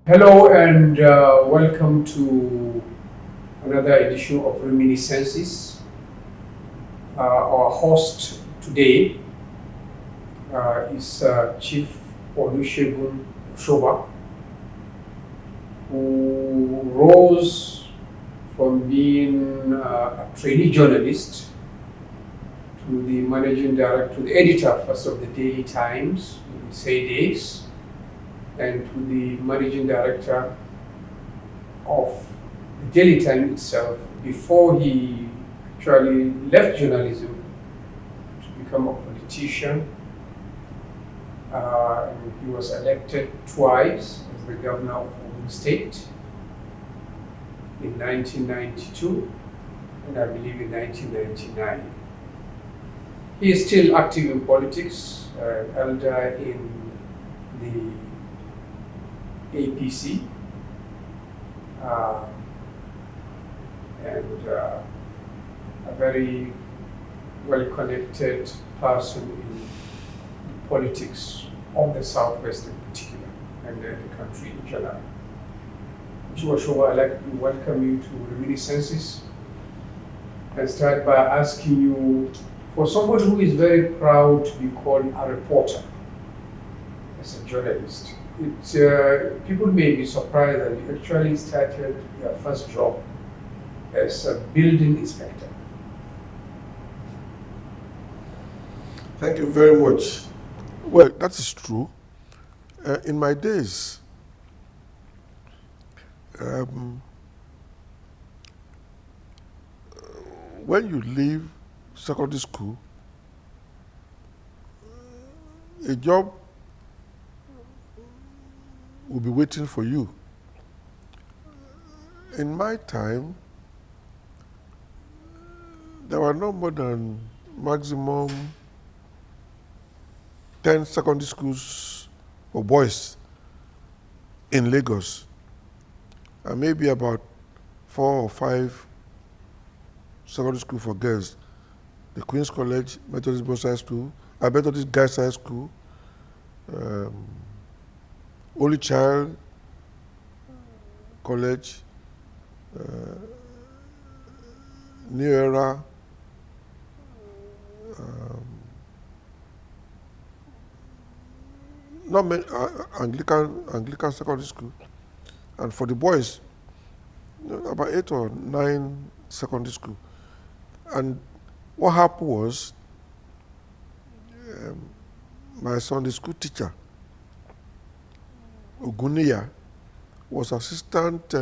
Hello and welcome to another edition of Reminiscences. Our host today is Chief Olusegun Osoba, who rose from being a trainee journalist to the managing director, to the editor first of the Daily Times, we would say days, and to the managing director of the Daily Times itself before he actually left journalism to become a politician. He was elected twice as the governor of Ogun State in 1992 and I believe in 1999. He is still active in politics, elder in the APC, and a very well-connected person in politics of the Southwest in particular, and the country in general. Mr. Osoba, I'd like to welcome you to Reminiscences and start by asking you, for somebody who is very proud to be called a reporter, as a journalist, people may be surprised that you actually started your first job as a building inspector. Thank you very much. Well, that is true. In my days, when you leave secondary school, a job will be waiting for you. In my time, there were no more than maximum 10 secondary schools for boys in Lagos, and maybe about 4 or 5 secondary schools for girls. The Queen's College, Methodist Boys High School, Methodist Guys High School, Only Child College, New Era, not many, Anglican Secondary School, and for the boys, about 8 or 9 secondary school. And what happened was, my Sunday school teacher, Oguniya, was assistant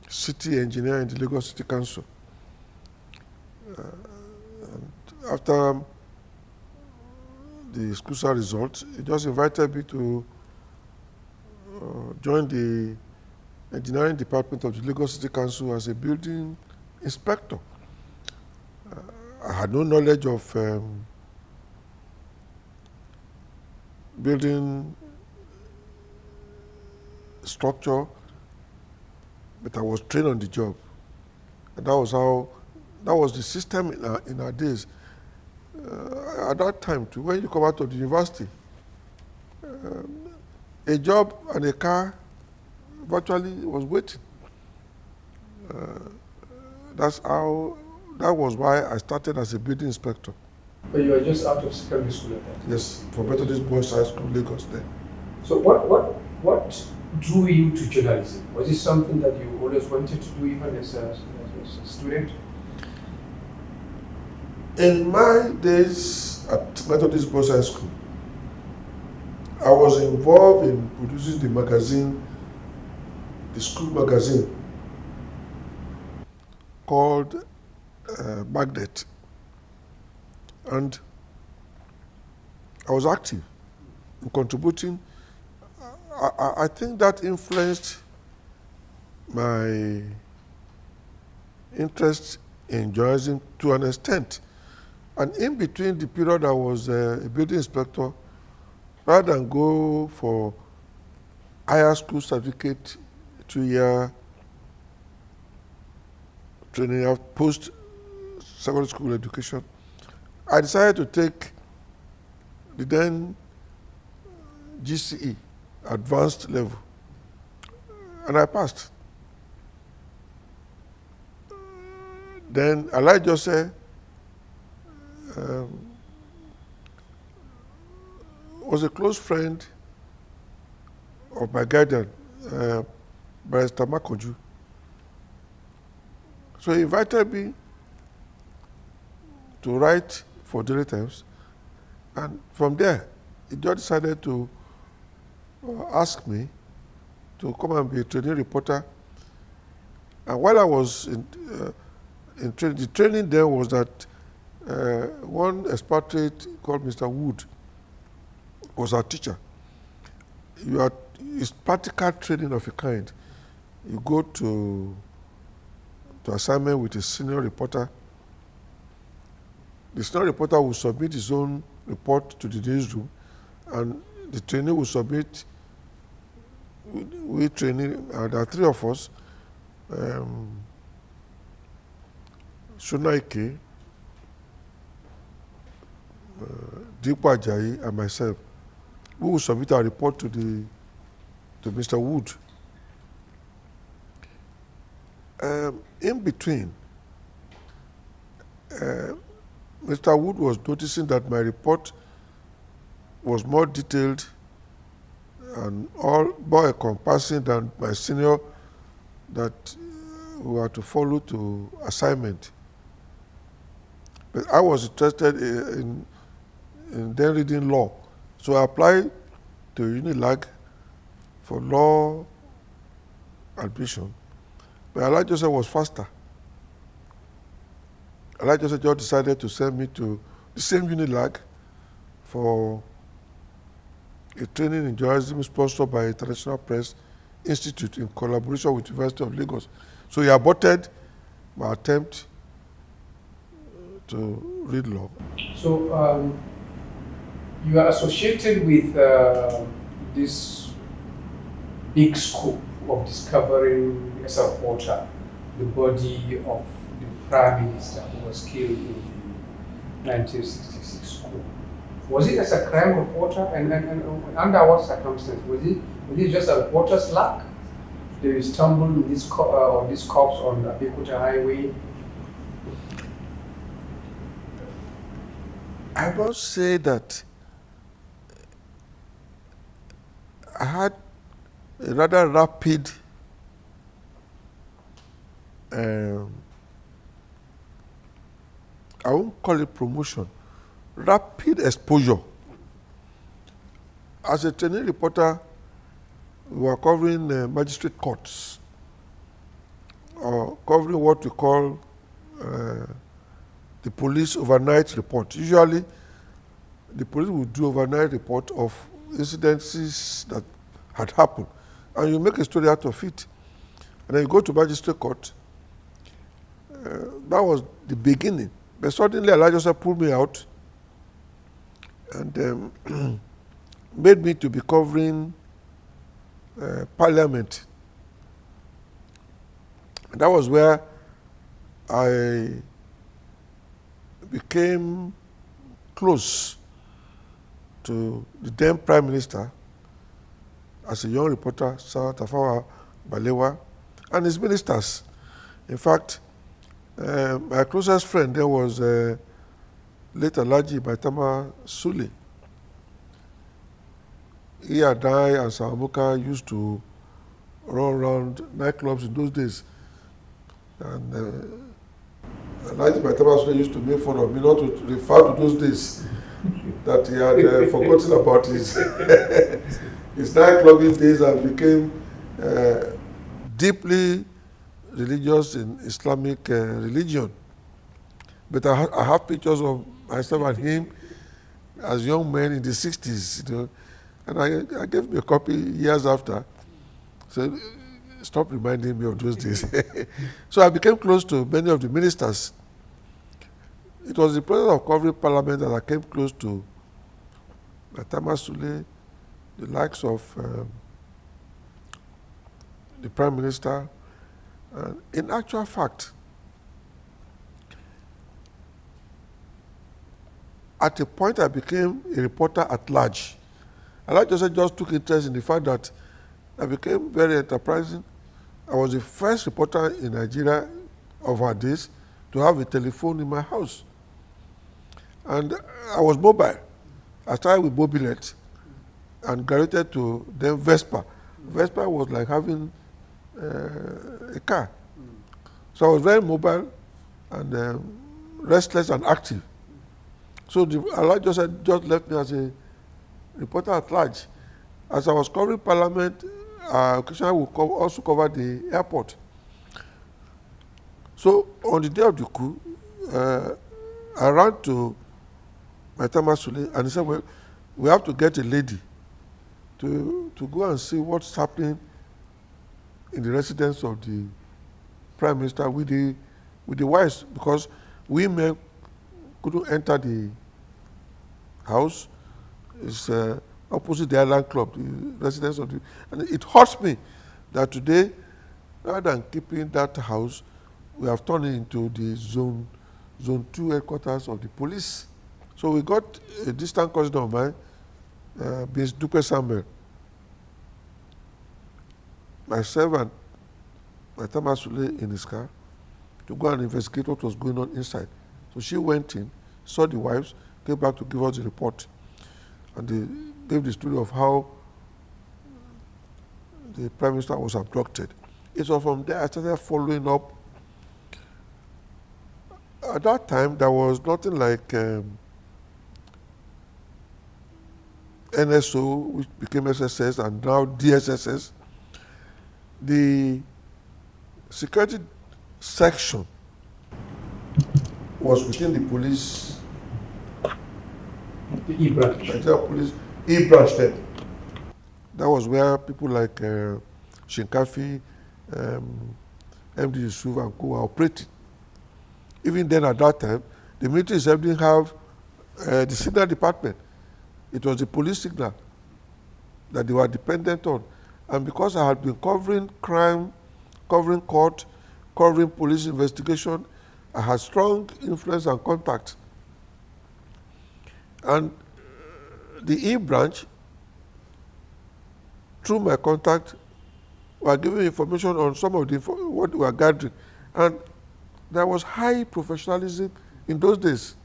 city engineer in the Lagos City Council. And after the school side results, he just invited me to join the engineering department of the Lagos City Council as a building inspector. I had no knowledge of building structure, but I was trained on the job. And that was the system in our days. At that time too, when you come out of the university, a job and a car virtually was waiting. That was why I started as a building inspector. But you were just out of secondary school at that time? Yes, for Methodist Boys High School, Lagos then. So what drew you to journalism? Was it something that you always wanted to do even as a student? In my days at Methodist Boys High School, I was involved in producing the magazine, the school magazine called Magnet. And I was active in contributing. I think that influenced my interest in journalism to an extent. And in between the period I was a building inspector, rather than go for higher school certificate, 2-year training of post-secondary school education, I decided to take the then GCE advanced level. And I passed. Then Alhaji Jose was a close friend of my guardian, Barrister Makoju. So he invited me to write for Daily Times, and from there, he just decided to ask me to come and be a training reporter. And while I was in training, the training there was that one expatriate called Mr. Wood was our teacher. It's practical training of a kind. You go to assignment with a senior reporter. The senior reporter will submit his own report to the newsroom, and the trainee will submit. We training, there are three of us, Shunaike, Dipo Ajayi, and myself. We will submit our report to Mr. Wood. In between, Mr. Wood was noticing that my report was more detailed and all more encompassing than my senior that we were to follow to assignment. But I was interested in then reading law. So I applied to Unilag for law admission. But Alhaji Jose was faster. Alhaji Jose just decided to send me to the same Unilag for a training in journalism sponsored by International Press Institute in collaboration with University of Lagos. So he aborted my attempt to read law. So you are associated with this big scope of discovering as a reporter the body of the Prime Minister who was killed in the 1966 coup. Was it as a crime reporter, and under what circumstances? Was it just a reporter's luck? Did you stumble on this corpse on the Abeokuta Highway? I must say that I had a rather rapid I won't call it promotion, rapid exposure. As a training reporter, we were covering magistrate courts, or covering what we call the police overnight report. Usually, the police will do overnight report of incidences that had happened, and you make a story out of it. And then you go to magistrate court. That was the beginning. But suddenly, Alhaji Jose pulled me out and made me to be covering Parliament. And that was where I became close to the then Prime Minister as a young reporter, Sir Tafawa Balewa, and his ministers. In fact, my closest friend there was late Alhaji Baitama Sule. He and I and Samuka used to run around nightclubs in those days. And Alhaji Baitama Sule used to make fun of me not to refer to those days, that he had forgotten about his his nightclubbing days and became deeply religious in Islamic religion. But I have pictures of myself and him as young men in the 60s, you know, and I gave me a copy years after. So stop reminding me of those days. So I became close to many of the ministers. It was the process of covering Parliament that I came close to Baitama Sule, the likes of the Prime Minister. In actual fact, at a point I became a reporter at large. Alhaji Joseph just took interest in the fact that I became very enterprising. I was the first reporter in Nigeria of our days to have a telephone in my house. And I was mobile. I started with Mobilet and graduated to then Vespa. Vespa was like having a car. So I was very mobile and restless and active. So Alhaji just left me as a reporter at large. As I was covering Parliament, occasionally we would also cover the airport. So on the day of the coup, I ran to my Sule and he said, well, we have to get a lady to go and see what's happening in the residence of the Prime Minister with the wives, because women couldn't enter the house. It's opposite the Island Club, the residence of the... And it hurts me that today, rather than keeping that house, we have turned it into the Zone 2 headquarters of the police. So we got a distant cousin of mine, Ms. Dupe Samuel, myself and my Sule in his car, to go and investigate what was going on inside. So she went in, saw the wives, came back to give us the report. And they gave the story of how the Prime Minister was abducted. It was from there I started following up. At that time, there was nothing like NSO, which became SSS, and now DSSS. The security section was within the police. The E-branch. Nigeria Police E-branch then. That was where people like Shinkafi, MD Yusuf and Co were operating. Even then at that time, the military itself didn't have the signal department. It was the police signal that they were dependent on. And because I had been covering crime, covering court, covering police investigation, I had strong influence and contact. And the E-branch, through my contact, were giving information on some of what we were gathering. And there was high professionalism in those days.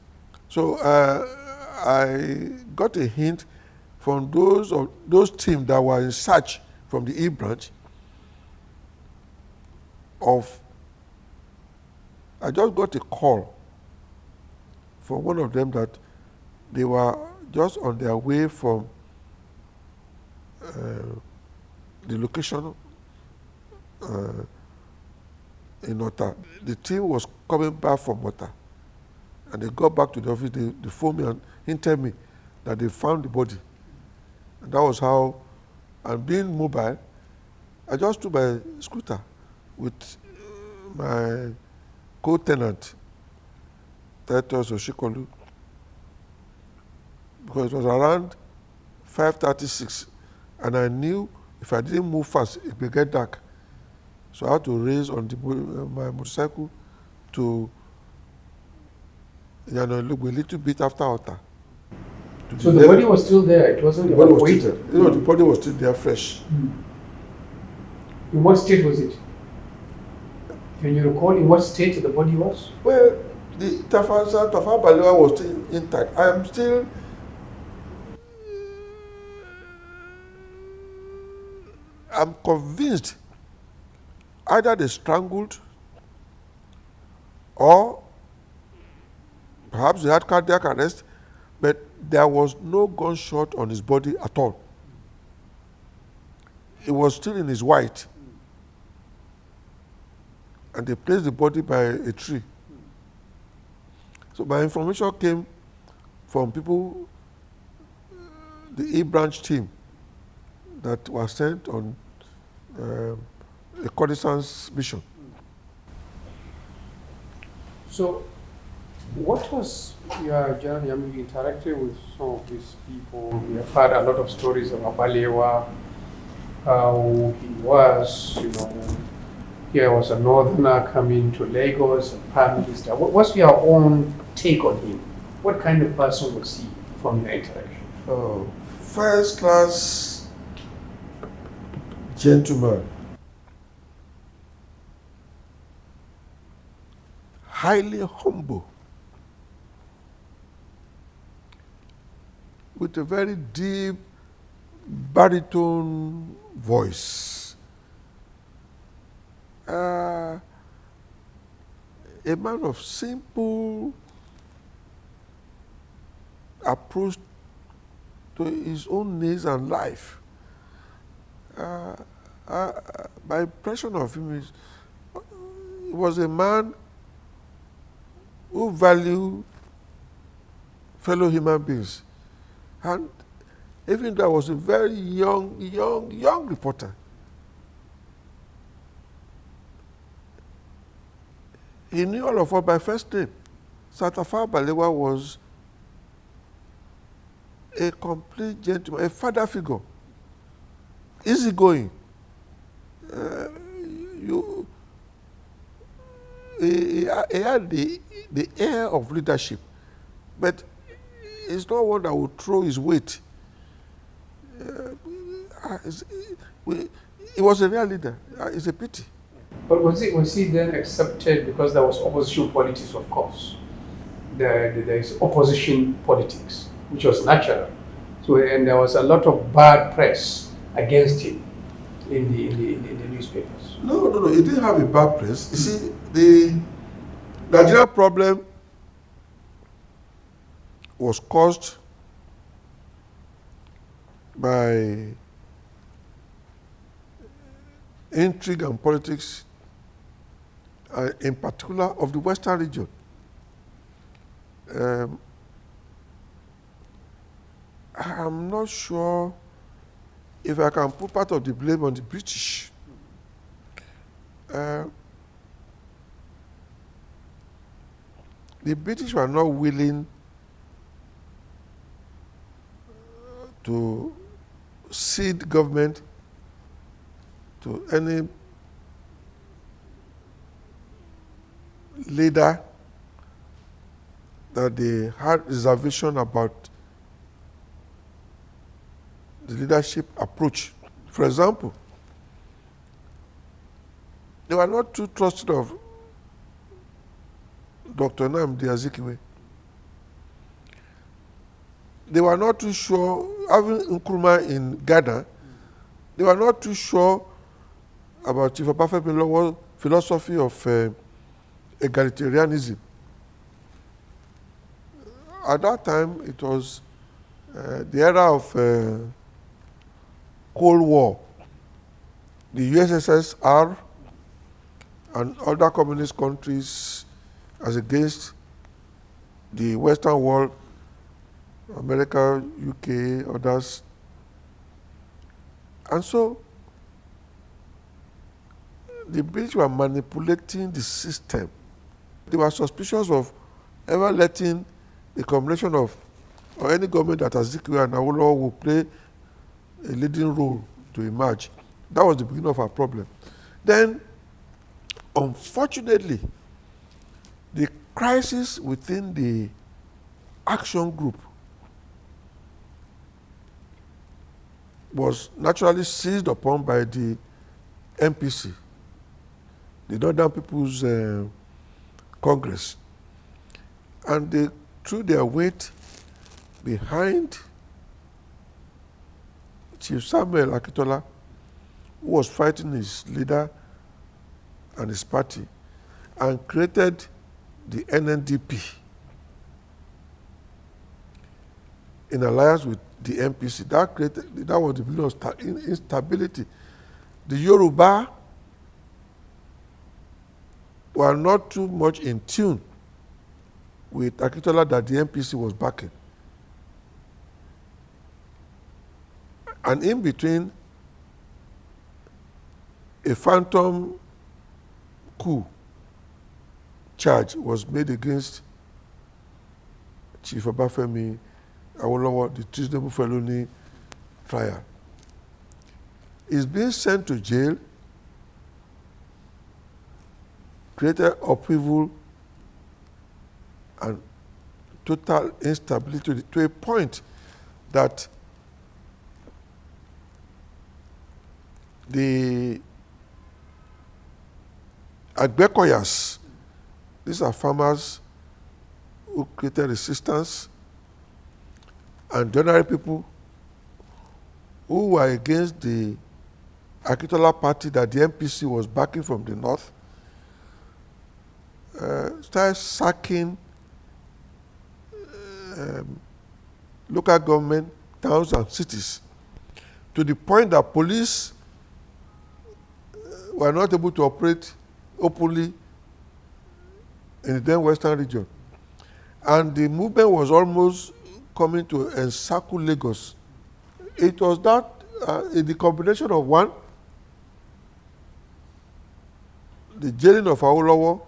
So I got a hint from those teams that were in search from the E-branch of, I just got a call from one of them that they were just on their way from the location in Ota. The team was coming back from Ota, and they got back to the office. They phoned me and hinted me that they found the body. And that was how, and being mobile, I just took my scooter with my co-tenant, Titus Oshikolu, because it was around 5:36, and I knew if I didn't move fast, it would get dark. So I had to race on my motorcycle to a little bit after Ota. So the body was still there, it wasn't evacuated? The body was still there, fresh. In what state was it? Can you recall in what state the body was? Well, the Tafa Balewa was still intact. I am still... I'm convinced either they strangled or perhaps they had cardiac arrest, but there was no gunshot on his body at all. It was still in his white. And they placed the body by a tree. So my information came from people, the E-branch team that were sent on a reconnaissance mission. So, what was your journey? I mean, you interacted with some of these people. We have heard a lot of stories about Balewa, how he was, here was a northerner coming to Lagos, a prime minister. What's your own take on him? What kind of person was he from your interaction? first class gentleman, highly humble, with a very deep baritone voice. A man of simple approach to his own needs and life. My impression of him is he was a man who valued fellow human beings. And even though I was a very young reporter, he knew all of us by first name. Satafa Balewa was a complete gentleman, a father figure, easygoing. He had the air of leadership, but he's not one that would throw his weight. He was a real leader. It's a pity. But was he then accepted because there was opposition politics, of course? There is opposition politics, which was natural. So, and there was a lot of bad press against him in the newspapers. No. He didn't have a bad press. You see, the Nigeria problem was caused by intrigue and politics, in particular of the Western region. I'm not sure if I can put part of the blame on the British. The British were not willing to cede government to any leader that they had reservation about the leadership approach. For example, they were not too trusted of Dr. Nnamdi Azikiwe. They were not too sure, having Nkrumah in Ghana, they were not too sure about Chief Obafemi's Awólọ́wọ̀ philosophy of egalitarianism. At that time, it was the era of Cold War. The USSR and other communist countries as against the Western world, America, UK, others. And so the British were manipulating the system. They were suspicious of ever letting the combination of or any government that Azikiwe and Awólọ́wọ̀ will play a leading role to emerge. That was the beginning of our problem. Then, unfortunately, the crisis within the action group was naturally seized upon by the MPC, the Northern People's Congress, and they threw their weight behind Chief Samuel Akintola, who was fighting his leader and his party, and created the NNDP in alliance with the MPC. That was the beginning of instability. The Yoruba were not too much in tune with Akintola that the MPC was backing. And in between, a phantom coup charge was made against Chief Obafemi Awólọ́wọ̀, the treasonable felony trial. He's being sent to jail, created upheaval and total instability to a point that The Agbekoyas, these are farmers who created resistance, and ordinary people who were against the Akintola party that the MPC was backing from the north, started sacking local government, towns and cities, to the point that police were not able to operate openly in the then western region. And the movement was almost coming to encircle Lagos. It was that, the combination of one, the jailing of Awolowo,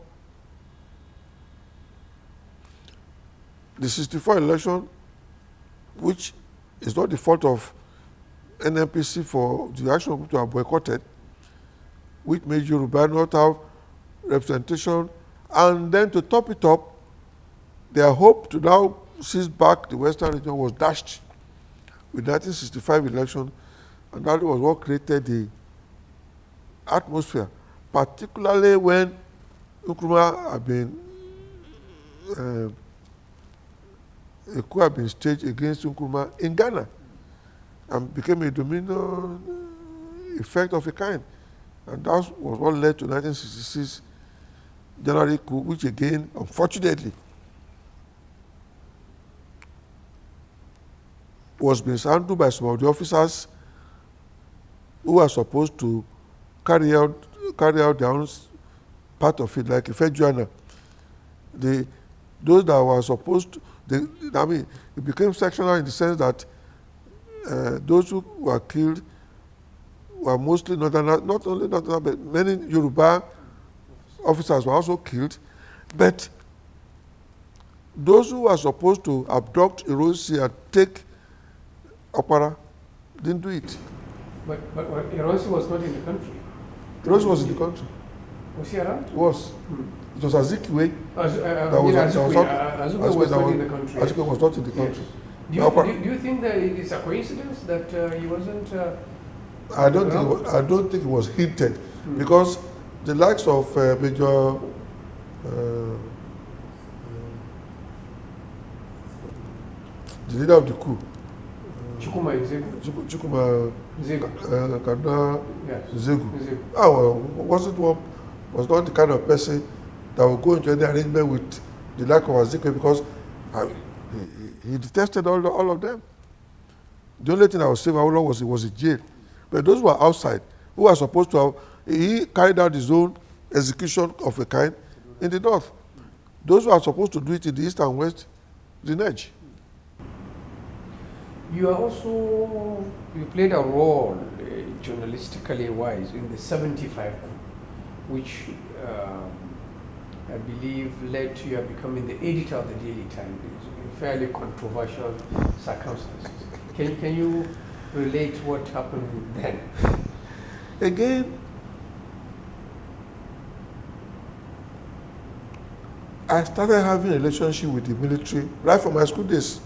the 64 election, which is not the fault of NNPC for the action to have boycotted, which made Yoruba not have representation, and then to top it up, their hope to now seize back the western region was dashed with 1965 election, and that was what created the atmosphere, particularly when Nkrumah had been a coup had been staged against Nkrumah in Ghana and became a domino effect of a kind. And that was what led to 1966 January coup, which again, unfortunately, was mishandled by some of the officers who were supposed to carry out their own part of it, like Ifejuana. Those that were supposed to, it became sectional in the sense that those who were killed were mostly not only Northerners, but many Yoruba officers were also killed. But those who were supposed to abduct Ironsi and take Opara didn't do it. But Ironsi was not in the country. Ironsi was in the country. Was he around? Was. It was Azikiwe. Azikiwe was not in the country. Azikiwe was not in the country. Yes. Do you think that it's a coincidence that he wasn't? I don't think it was hinted, because the likes of Major the leader of the coup, Chukwuma Kaduna Zegu, Zegu. Was not the kind of person that would go into any arrangement with the like of Azikiwe, because he detested all of them. The only thing I would say about Awolowo was in jail. But those who were outside, who were supposed to have, he carried out his own execution of a kind in the north. Those who are supposed to do it in the east and west, the edge. You played a role, journalistically wise, in the 75 coup, which I believe led to your becoming the editor of the Daily Times in fairly controversial circumstances. Can you relate what happened then? Again, I started having a relationship with the military right from my school days.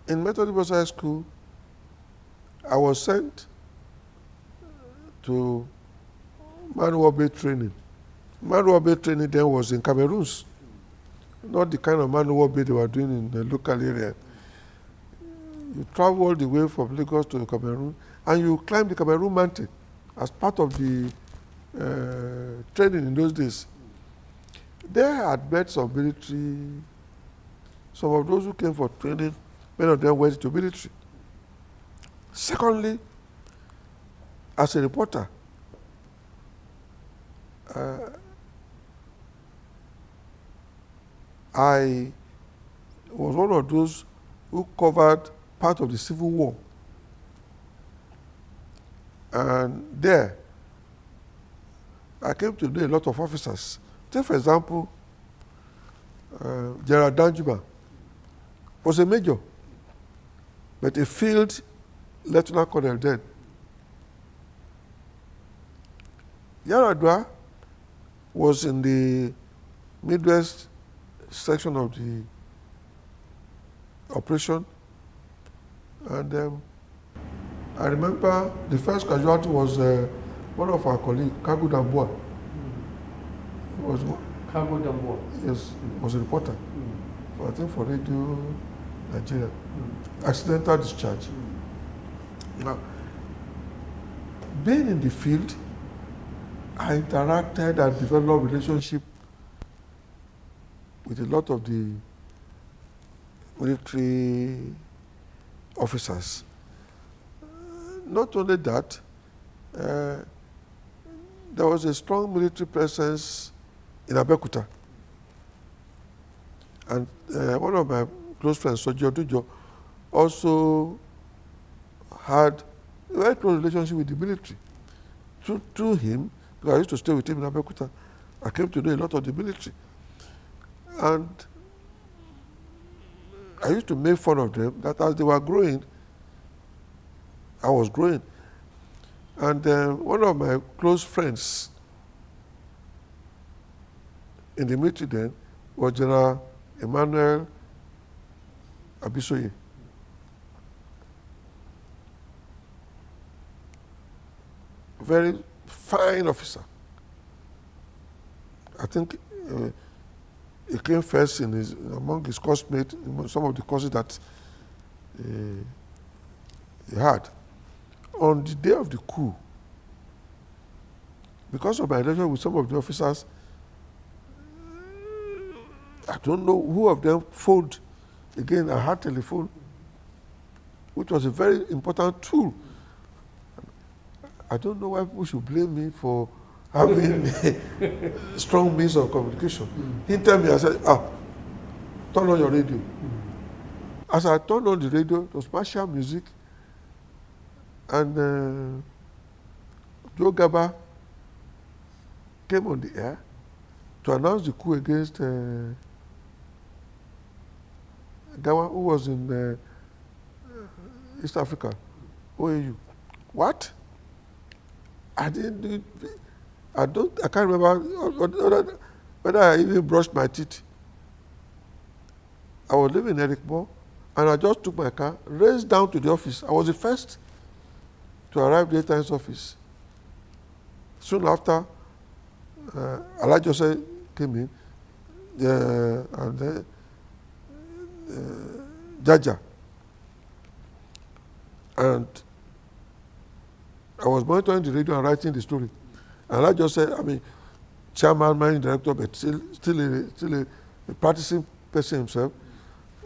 In Methodist High School, I was sent to manual base training. Manual base training then was in Cameroons, not the kind of manual base they were doing in the local area. You travel all the way from Lagos to Cameroon, and you climb the Cameroon mountain as part of the training in those days. There I had met some military, some of those who came for training, many of them went to military. Secondly, as a reporter, I was one of those who covered part of the Civil War. And there, I came to know a lot of officers. Take, for example, General Danjuma was a major, but a field lieutenant colonel then. Yaradua was in the Midwest section of the operation, and I remember the first casualty was one of our colleagues, Kagu Dambua. Was Cargo Dambo. yes, was a reporter. I think for Radio Nigeria. Accidental discharge. Now, being in the field, I interacted and developed relationship with a lot of the military officers. Not only that, there was a strong military presence in Abeokuta. And one of my close friends, Soji Odujo, also had a very close relationship with the military. Through him, because I used to stay with him in Abeokuta, I came to know a lot of the military. And I used to make fun of them that as they were growing, I was growing. And one of my close friends in the military then was General Emmanuel Abisoye. Very fine officer. I think he came first among his classmates in some of the courses that he had. On the day of the coup, because of my relationship with some of the officers, I don't know who of them phoned. Again, I had telephone, which was a very important tool. I don't know why people should blame me for having strong means of communication. He told me, I said, turn on your radio. As I turned on the radio, it was martial music, and Joe Gaba came on the air to announce the coup against Gawa, who was in East Africa, OAU. What? I didn't do it. I can't remember whether I even brushed my teeth. I was living in Ericmo, and I just took my car, raced down to the office. I was the first to arrive at the times office. Soon after, Alhaji Jose came in, and then Jaja. And I was monitoring the radio and writing the story. And I just said, chairman, managing director, but still a practicing person himself,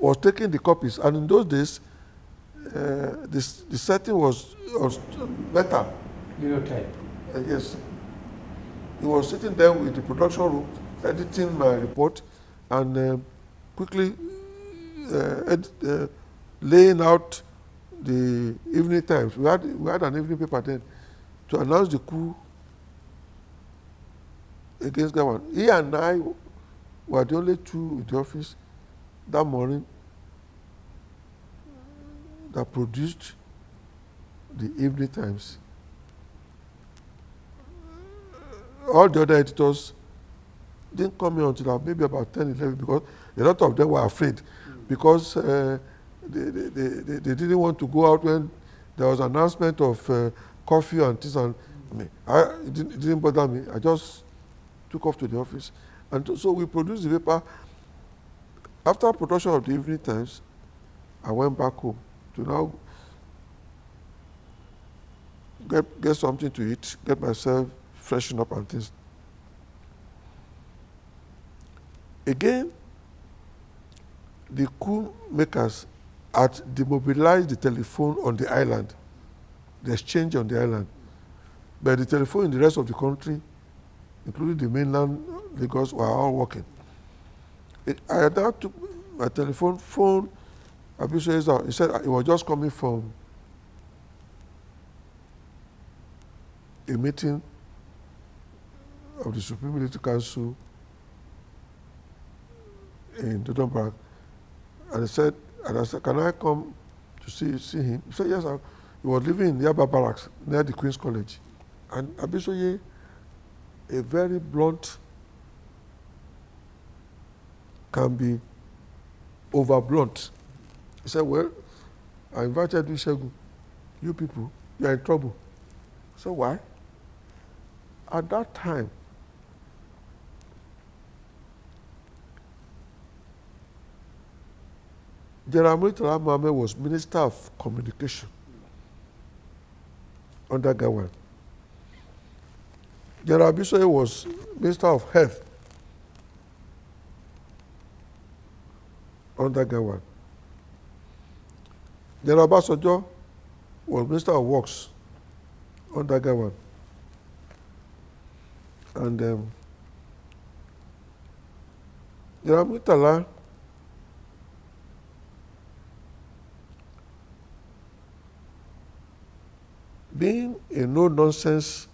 was taking the copies. And in those days, the setting was better. Linotype. Yes. He was sitting there with the production room, editing my report, and quickly laying out the evening times. We had an evening paper then to announce the coup against Gawan. He and I were the only two in the office that morning that produced the evening times. All the other editors didn't come in until maybe about 10, 11, because a lot of them were afraid, because they didn't want to go out when there was an announcement of curfew and things. And it didn't bother me. I just took off to the office. And so we produced the paper. After production of the evening times, I went back home to now get something to eat, get myself freshen up and things. Again, the coup makers had demobilized the telephone on the island, the exchange on the island. But the telephone in the rest of the country, including the mainland, Lagos, were all working. I now took my phone, Abisoye, he said he was just coming from a meeting of the Supreme Military Council in Dodon Park, and I said, can I come to see him? He said, yes. He was living in Yaba Barracks near the Queen's College. And Abisoye, a very blunt, can be over blunt. He said, well, I invited Olusegun, you people, you are in trouble. So why? At that time, General Murtala Mohammed was Minister of Communication under Gowon. General Bisoye was Minister of Health under Gowon. General Obasanjo was Minister of Works under Gowon. And General Murtala being a no-nonsense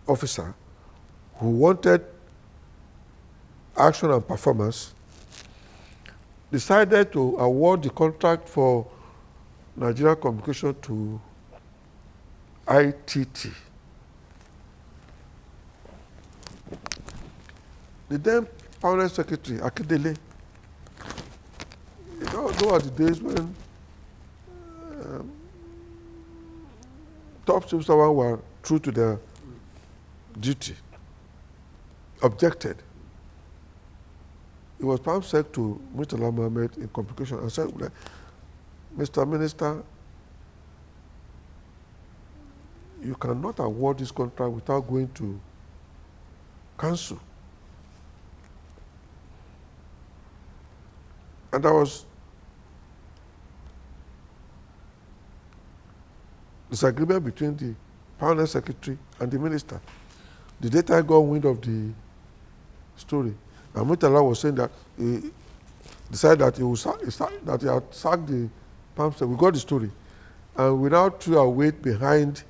officer who wanted action and performance, decided to award the contract for Nigeria Communication to ITT. The then Permanent Secretary, Akindele, those are the days when top civil servants were true to their duty, objected. It was Palm Sec to Murtala Mohammed in complication and said, Mr. Minister, you cannot award this contract without going to council. And there was disagreement between the Permanent Secretary and the Minister. The data got wind of the story. And Murtala was saying that he decided that he would that he had sacked the Palm Sec. We got the story. And we now threw our weight behind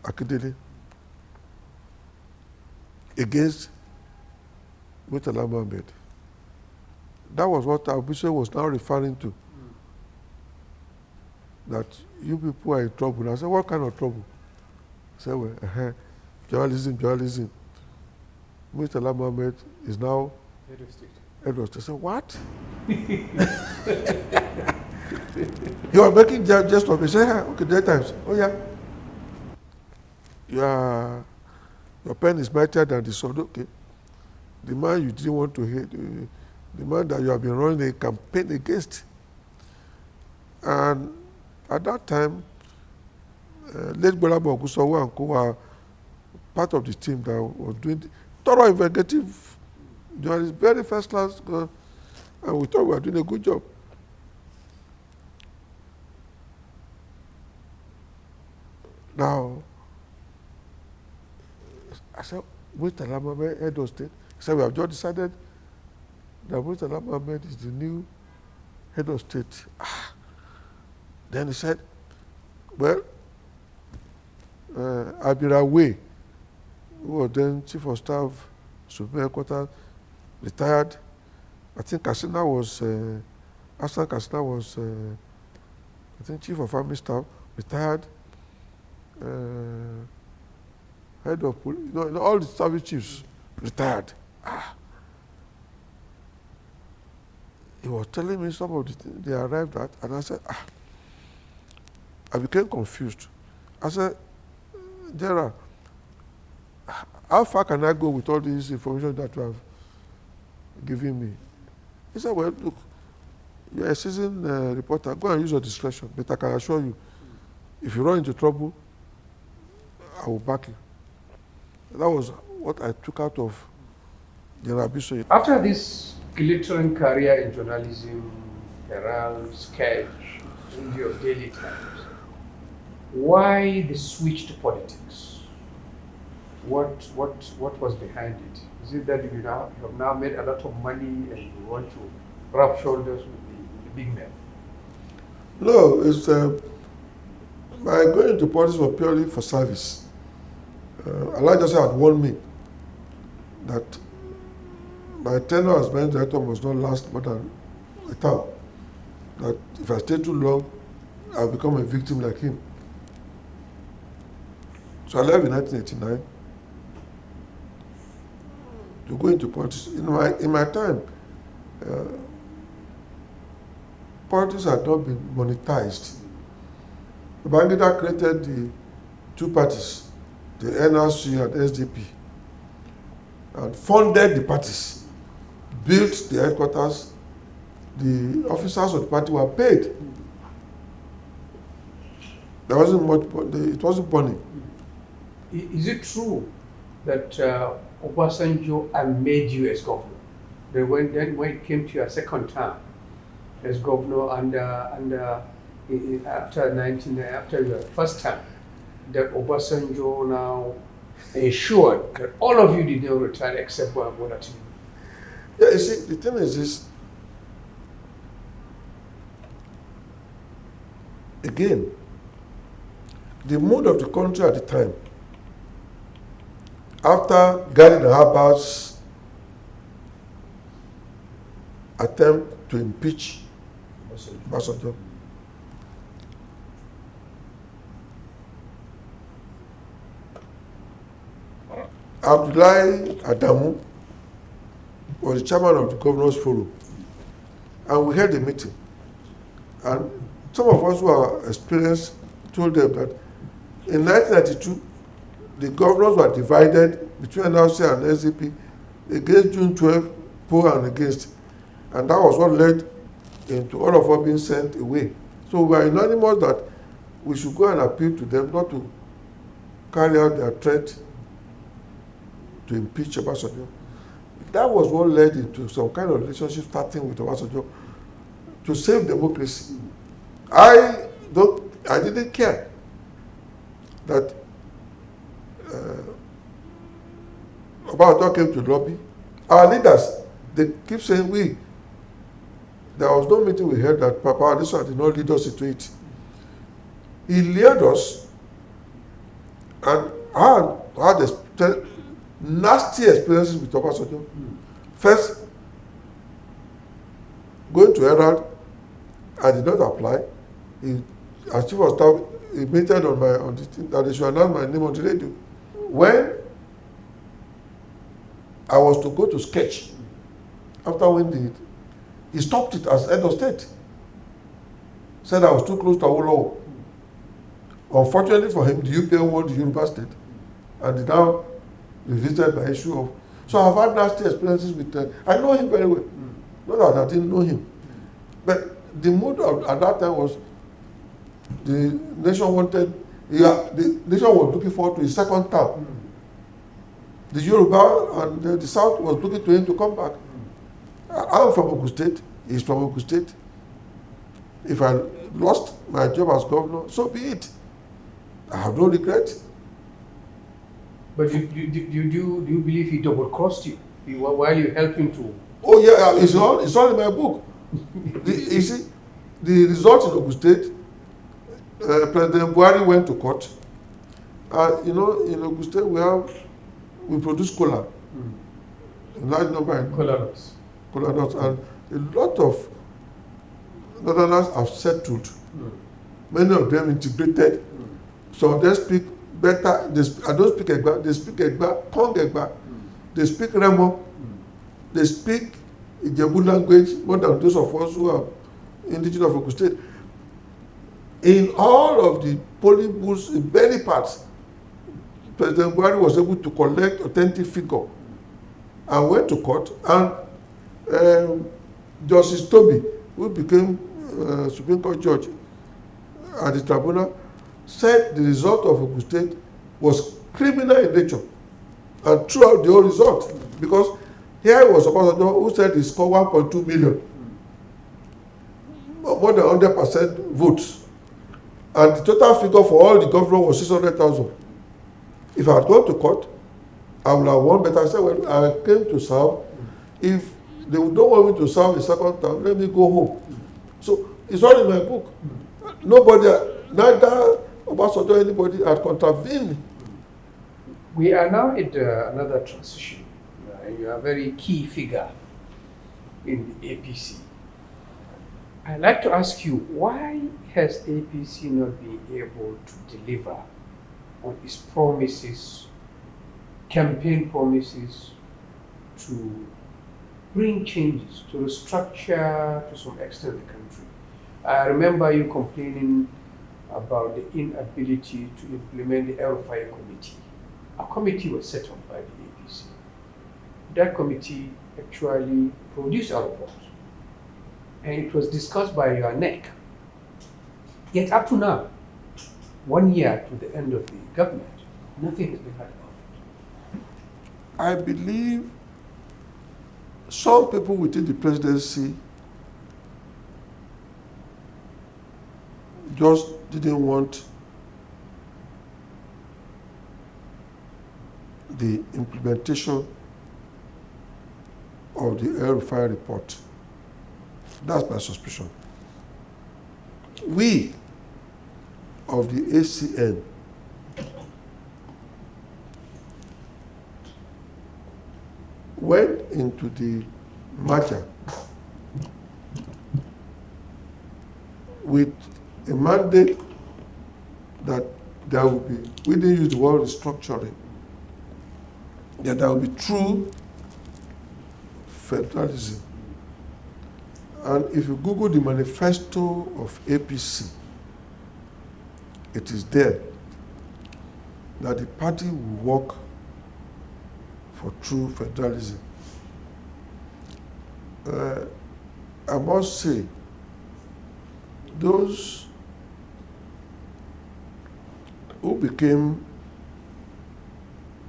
Akindele against Murtala Mohammed. That was what Abuse was now referring to. That you people are in trouble. And I said, what kind of trouble? I said, well, journalism. Murtala Mohammed is now Head of State. Head of State. I said, what? You are making jest of me. Say, okay, that times. Oh yeah. Your pen is mightier than the sword. Okay. The man you didn't want to hate, the man that you have been running a campaign against. And at that time, late Gbolapo Ogunsanya and co were part of the team that was doing thorough investigative journalism, very first class, and we thought we were doing a good job. Now, I said, Murtala Mohammed, Head of State. He said, we have just decided that Murtala Mohammed is the new Head of State. Then he said, well, Abirawe, who was then Chief of Staff, Supreme Headquarters, retired. I think Hassan Kassina was, I think, Chief of Army Staff, retired. Head of police, all the service chiefs retired. He was telling me some of the things they arrived at, and I said, I became confused. I said, Gerald, how far can I go with all this information that you have given me? He said, well, look, you're a seasoned reporter. Go and use your discretion. But I can assure you, if you run into trouble, I will back you. That was what I took out of General Bisoye. After this glittering career in journalism, Herald, Sketch, in your daily times, why the switch to politics? What was behind it? Is it that you have now made a lot of money and you want to rub shoulders with the big men? No, it's my going into politics was purely for service. Elijah had warned me that my tenure as managing director must not last more than a term. That if I stay too long, I'll become a victim like him. So I left in 1989 to go into politics. In my time, politics had not been monetized. Babangida created the two parties, the NRC and SDP, and funded the parties, built the headquarters. The officers of the party were paid. There wasn't much, it wasn't money. Is it true that Obasanjo made you as governor? When it came to your second term as governor after your first term, that Obasanjo now ensured that all of you did not retire except Bola Tinubu? Yeah, you see, the thing is this. Again, the mood of the country at the time, after Gani Nahaba's attempt to impeach Obasanjo, Abdullahi Adamu was the chairman of the Governors Forum, and we held a meeting. And some of us who are experienced told them that in 1992, the governors were divided between NRC and SDP against June 12 poll and against. And that was what led into all of us being sent away. So we are unanimous that we should go and appeal to them not to carry out their threat to impeach Obasanjo. That was what led into some kind of relationship starting with Obasanjo to save democracy. I didn't care that Obasanjo came to the lobby. Our leaders, they keep saying there was no meeting we held that Papa Adesina did not lead us into it. He led us, and I had nasty experiences with Obasanjo. First, going to Herald, I did not apply. As chief of staff, he meted on the thing that they should announce my name on the radio. When I was to go to sketch after winning it, he stopped it as head of state. Said I was too close to Awolowo. Unfortunately for him, the UPN won the Yoruba state, and he now revisited my issue of. So I've had nasty experiences with. I know him very well. Not that I didn't know him, but the mood at that time was the nation wanted. The nation was looking forward to his second term. The Yoruba and the South was looking to him to come back. I'm from Ogun State. He's from Ogun State. If I lost my job as governor, so be it. I have no regret. But do you believe he double-crossed you while you helped him to? Oh yeah, it's all in my book. You see, the result in Ogun State, President Buhari went to court. In Ogun State we produce cola, a large number of cola nuts, and a lot of Northerners have settled. Many of them integrated. So they speak better. I don't speak Egba. They speak Egba, Kong Egba. They speak Remo. They speak Ijebu language more than those of us who are indigenous of Ogun State. In all of the polling booths, in many parts, President Buhari was able to collect authentic figure and went to court. And Justice Toby, who became Supreme Court judge at the tribunal, said the result of Ogun State was criminal in nature and threw out the whole result, because here was Obasanjo who said he scored 1.2 million, more than 100% votes, and the total figure for all the governors was 600,000. If I had gone to court, I would have won, but I said, well, I came to serve. If they don't want me to serve a second term, let me go home. So it's all in my book. Nobody, neither Obasanjo or anybody had contravened. We are now at another transition. You are a very key figure in the APC. I'd like to ask you, why has APC not been able to deliver on its promises, campaign promises, to bring changes, to restructure to some extent the country? I remember you complaining about the inability to implement the Aerofire committee. A committee was set up by the APC. That committee actually produced a report, and it was discussed by your NEC. Yet up to now, 1 year to the end of the government, nothing has been heard about it. I believe some people within the presidency just didn't want the implementation of the Aerofire report. That's my suspicion. We of the ACN went into the merger with a mandate that there will be, we didn't use the word restructuring, that there will be true federalism. And if you Google the manifesto of APC, it is there that the party will work for true federalism. I must say, those who became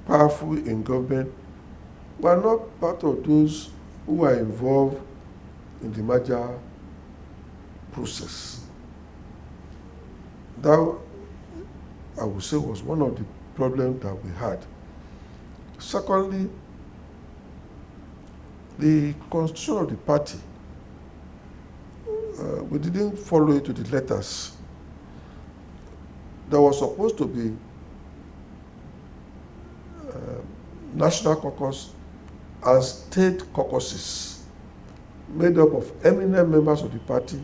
powerful in government were not part of those who were involved in the merger process. That, I would say, was one of the problems that we had. Secondly, the constitution of the party, we didn't follow it to the letters. There was supposed to be national caucus and state caucuses made up of eminent members of the party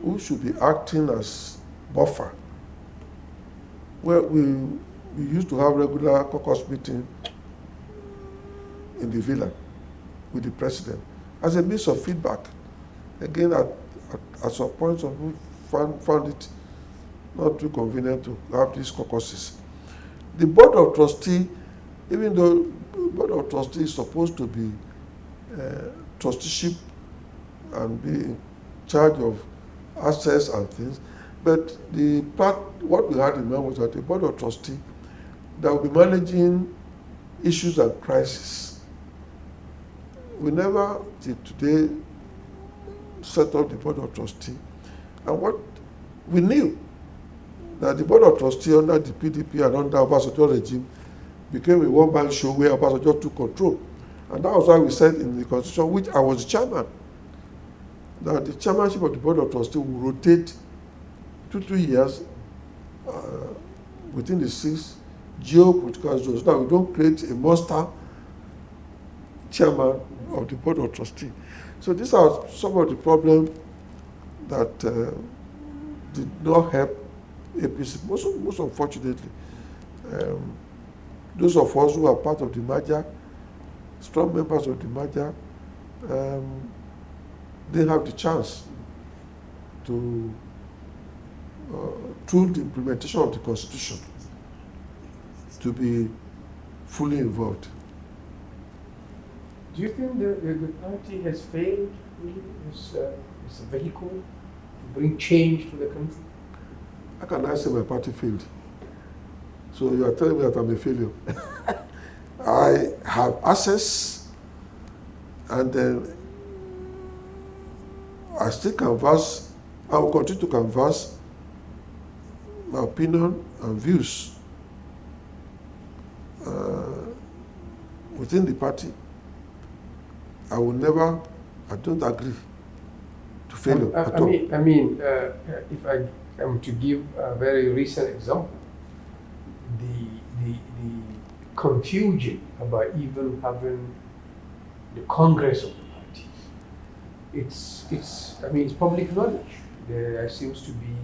who should be acting as buffer. Where we used to have regular caucus meeting in the villa with the president as a means of feedback. Again, at some point, some people found it not too convenient to have these caucuses. The board of trustees, even though the board of trustees is supposed to be trusteeship and be in charge of assets and things, but what we had in mind was that the board of trustees that will be managing issues and crises. We never, till today, set up the board of trustees. And what we knew that the board of trustees under the PDP and under Obasanjo regime became a one-man show where Obasanjo took control. And that was why we said in the constitution, which I was the chairman, that the chairmanship of the board of trustees will rotate 2 years within the 6 geopolitical zones. Now we don't create a monster chairman of the board of trustees. So these are some of the problems that did not help APC. Most unfortunately, those of us who are part of the merger, strong members of the merger, didn't have the chance to, through the implementation of the Constitution, to be fully involved. Do you think the party has failed really as a vehicle to bring change to the country? How can I say my party failed? So you are telling me that I'm a failure. I have access, and then I still canvass. I will continue to canvass my opinion and views within the party. I don't agree to failure at all. If I am to give a very recent example, the confusion about even having the Congress of the parties, it's public knowledge. There seems to be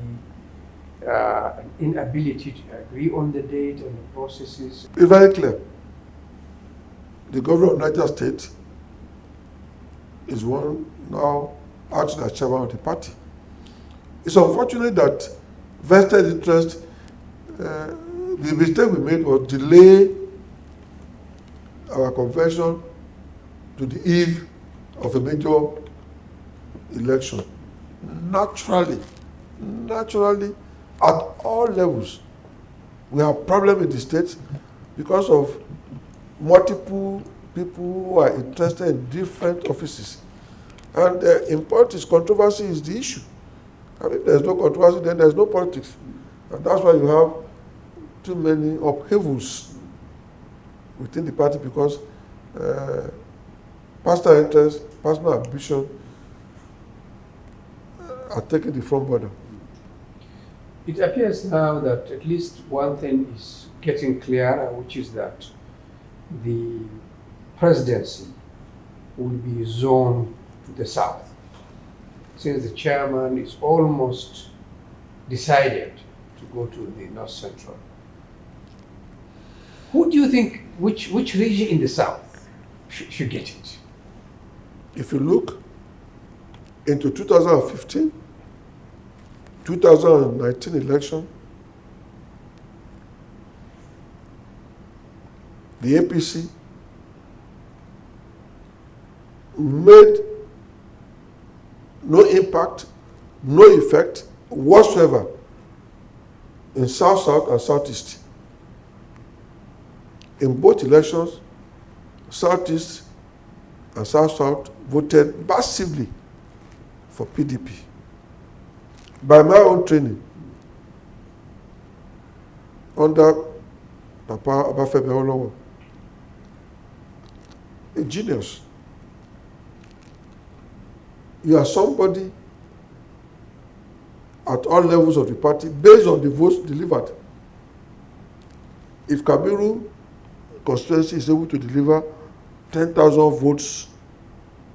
an inability to agree on the date and the processes. It's very clear. The governor of Niger State is one now acting as chairman of the party. It's unfortunate that vested interest, the mistake we made was delay our convention to the eve of a major election. Naturally, at all levels, we have problem in the states because of multiple people who are interested in different offices. And in politics, controversy is the issue. And if there's no controversy, then there's no politics. And that's why you have too many upheavals within the party, because personal interest, personal ambition are taking the front border. It appears now that at least one thing is getting clearer, which is that the presidency will be zoned to the south, since the chairman is almost decided to go to the north central. Who do you think, which region in the south should get it? If you look into 2015, 2019 election, the APC made no impact, no effect whatsoever in South-South and Southeast. In both elections, Southeast and South-South voted massively for PDP. By my own training, under Papa Obafemi Awolowo, a genius. You are somebody at all levels of the party based on the votes delivered. If Kabiru constituency is able to deliver 10,000 votes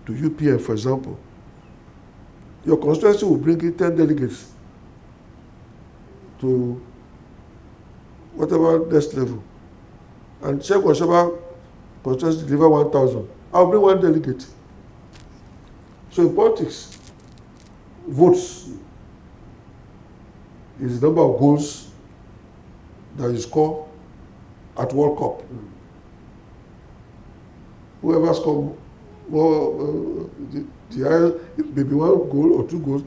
to UPN, for example, your constituency will bring in 10 delegates to whatever next level. And Olusegun Osoba constituency deliver 1,000. I'll bring 1 delegate. So in politics, votes is the number of goals that you score at World Cup. Whoever scores more, the higher, maybe 1 goal or 2 goals,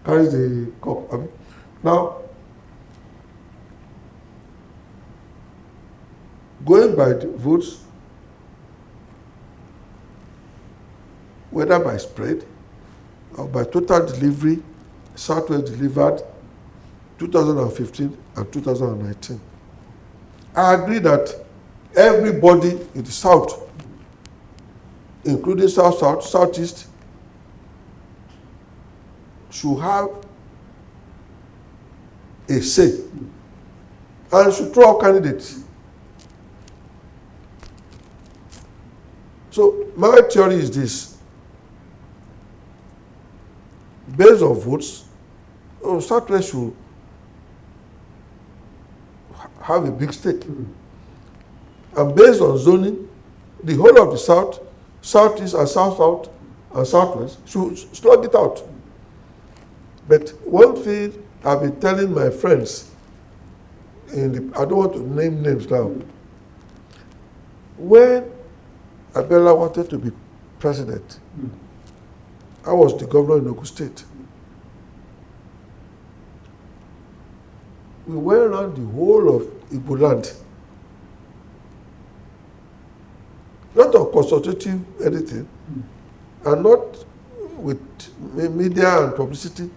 carries the cup. I mean, now, going by the votes, whether by spread or by total delivery, Southwest delivered 2015 and 2019. I agree that everybody in the South, including South-South, Southeast, should have a say and should throw out candidates. So my theory is this: based on votes, Southwest should have a big stake. And based on zoning, the whole of the South, Southeast and South-South and Southwest should slug it out. But one thing I've been telling my friends, I don't want to name names now, when Abiola wanted to be president, I was the governor in Ogun State. We went around the whole of Igbo land, not on consultative anything, and not with media and publicity.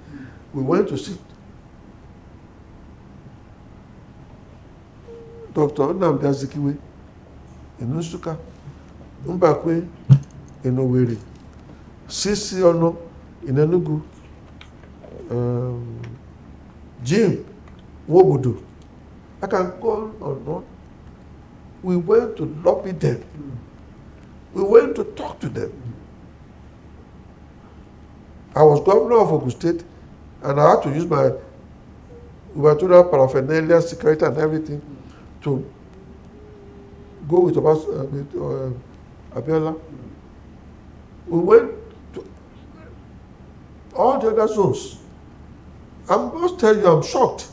We went to see Dr. Nnamdi Azikiwe in Nsukka, Mbakwe in Owerri, Sisi Ono in Enugu, Jim Wobudu. I can go on and on. We went to lobby them. We went to talk to them. I was governor of Ogun State, and I had to use my gubernatorial paraphernalia, security, and everything to go with Abiola. We went to all the other zones I must tell you, I'm shocked.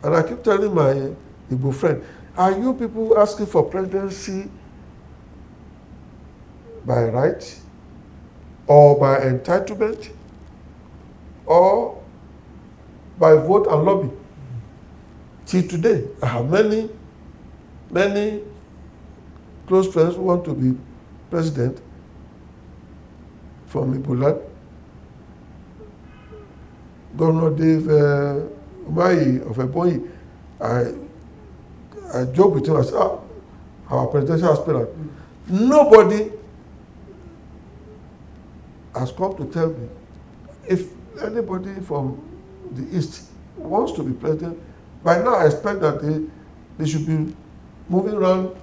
And I keep telling my Igbo friend, are you people asking for presidency by right, or by entitlement, or by vote and lobby? Till today, I have many close friends who want to be president from Igbo. Governor Dave Umahi of Ebonyi, I joke with him, I said, our presidential aspirant. Nobody has come to tell me if anybody from the East wants to be president. By now, I expect that they should be moving around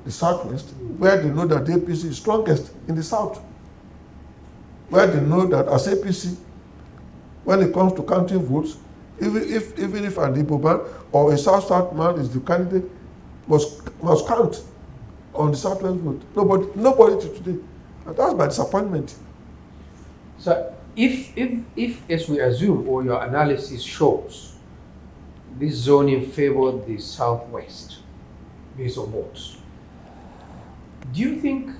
the Southwest, where they know that the APC is strongest in the South, where they know that as APC, when it comes to counting votes, even if an Igbo man or a South man is the candidate, must count on the Southwest vote. Nobody to today. And that's my disappointment. So if as we assume, or your analysis shows, this zoning favored the Southwest based on votes, do you think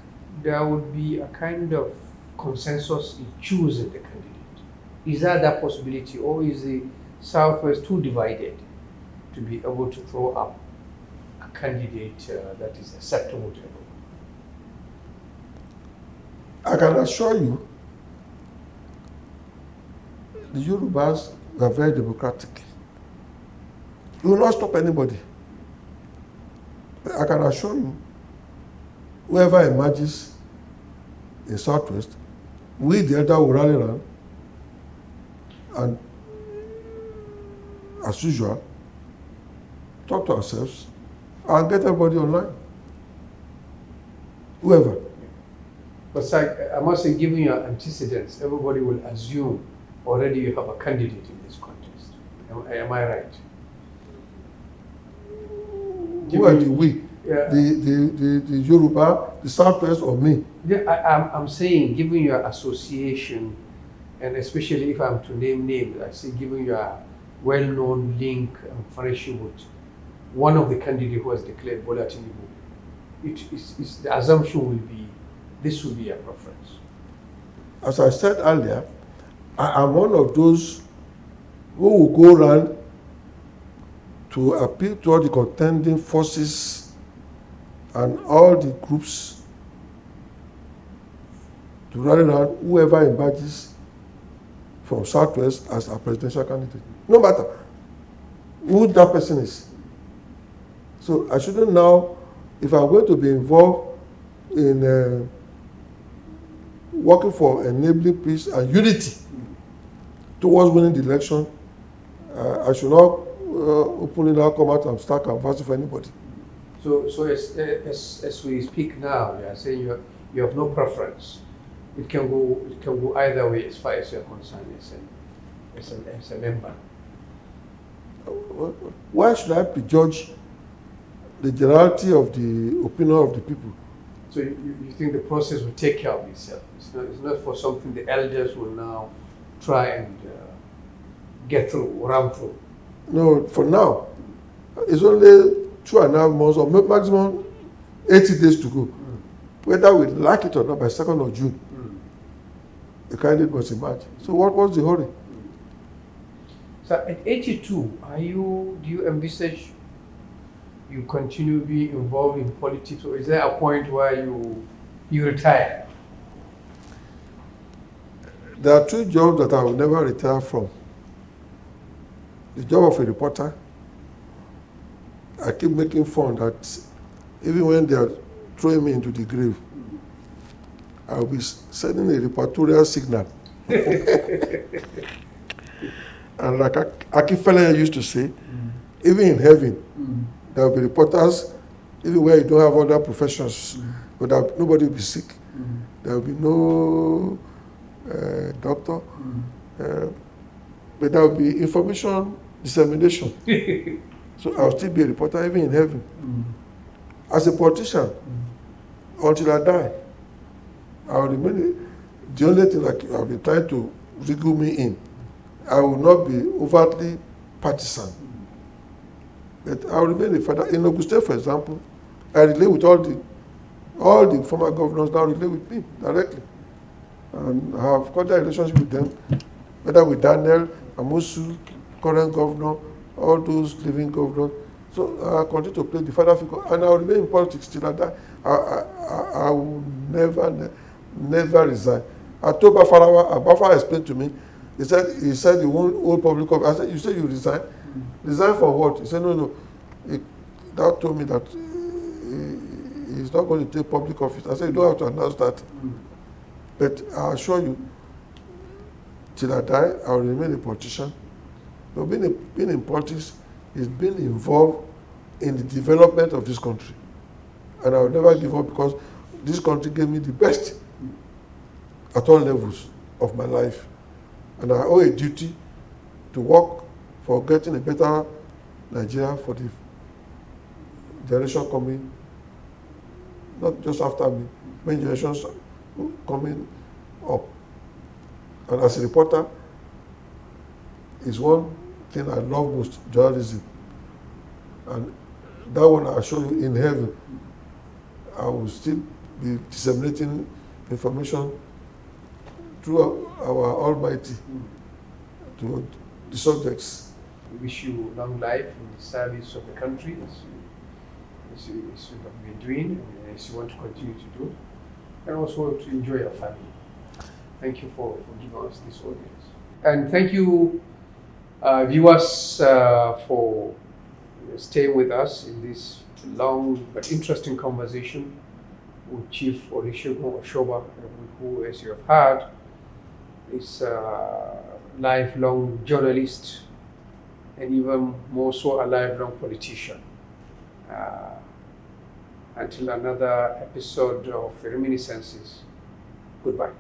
there would be a kind of consensus in choosing the candidate? Is that possibility, or is the Southwest too divided to be able to throw up a candidate that is acceptable to everyone? I can assure you, the Yorubas are very democratic. You will not stop anybody. I can assure you, whoever emerges in Southwest, we the elder will rally around, and as usual, talk to ourselves and get everybody online. Whoever. But I must say, given your antecedents, everybody will assume already you have a candidate in this contest. Am I right? Who are the we? Yeah. The Yoruba, the Southwest, or me? Yeah, I'm saying, given your association, and especially if I'm to name names, I say given your well-known link and friendship with one of the candidates who has declared Bola Tinubu, the assumption will be this will be a preference. As I said earlier, I am one of those who will go around to appeal to all the contending forces and all the groups to rally around whoever emerges from Southwest as a presidential candidate, no matter who that person is. So I shouldn't now, if I'm going to be involved in working for enabling peace and unity towards winning the election, I should not openly now come out and start canvassing for anybody. So as we speak now, you are saying you have no preference. It can go either way as far as you're concerned as a member. Why should I prejudge the generality of the opinion of the people? So you think the process will take care of itself? It's not for something the elders will now try and get through, run through? No, for now. It's only 2.5 months or maximum 80 days to go. Whether we like it or not, by 2nd of June, the candidate must emerge. So what's the hurry? So at 82, do you envisage you continue to be involved in politics, or is there a point where you retire? There are 2 jobs that I will never retire from. The job of a reporter. I keep making fun that even when they are throwing me into the grave, I will be sending a reportorial signal. And like Akifele used to say, even in heaven, there will be reporters, even where you don't have other professions, but nobody will be sick. There will be no doctor, but there will be information dissemination. So I'll still be a reporter even in heaven. As a politician, until I die, I will remain. The only thing I'll be trying to wriggle me in. I will not be overtly partisan. But I will remain a father. In Ogun State, for example, I relate with all the former governors now relate with me directly. And I have cordial relationship with them, whether with Daniel, Amosu, current governor, all those living governors. So I continue to play the father figure, and I will remain in politics till I die. I will never resign. I told Bafarawa explained to me, he said he won't hold public office. I said, you say you resign? Resign for what? He said, no. That told me that he's not going to take public office. I said, you don't have to announce that. But I assure you, till I die, I will remain a politician. But being in politics is being involved in the development of this country. And I will never give up, because this country gave me the best at all levels of my life. And I owe a duty to work for getting a better Nigeria for the generation coming, not just after me, many generations coming up. And as a reporter, is one thing I love most, journalism. And that one I assure you, in heaven, I will still be disseminating information through our Almighty to the subjects. We wish you long life in the service of the country, as you have been doing, and as you want to continue to do, and also to enjoy your family. Thank you for giving us this audience. And thank you, viewers, for staying with us in this long but interesting conversation with Chief Olusegun Osoba, who, as you have heard, is a lifelong journalist and even more so a lifelong politician. Until another episode of Reminiscences, goodbye.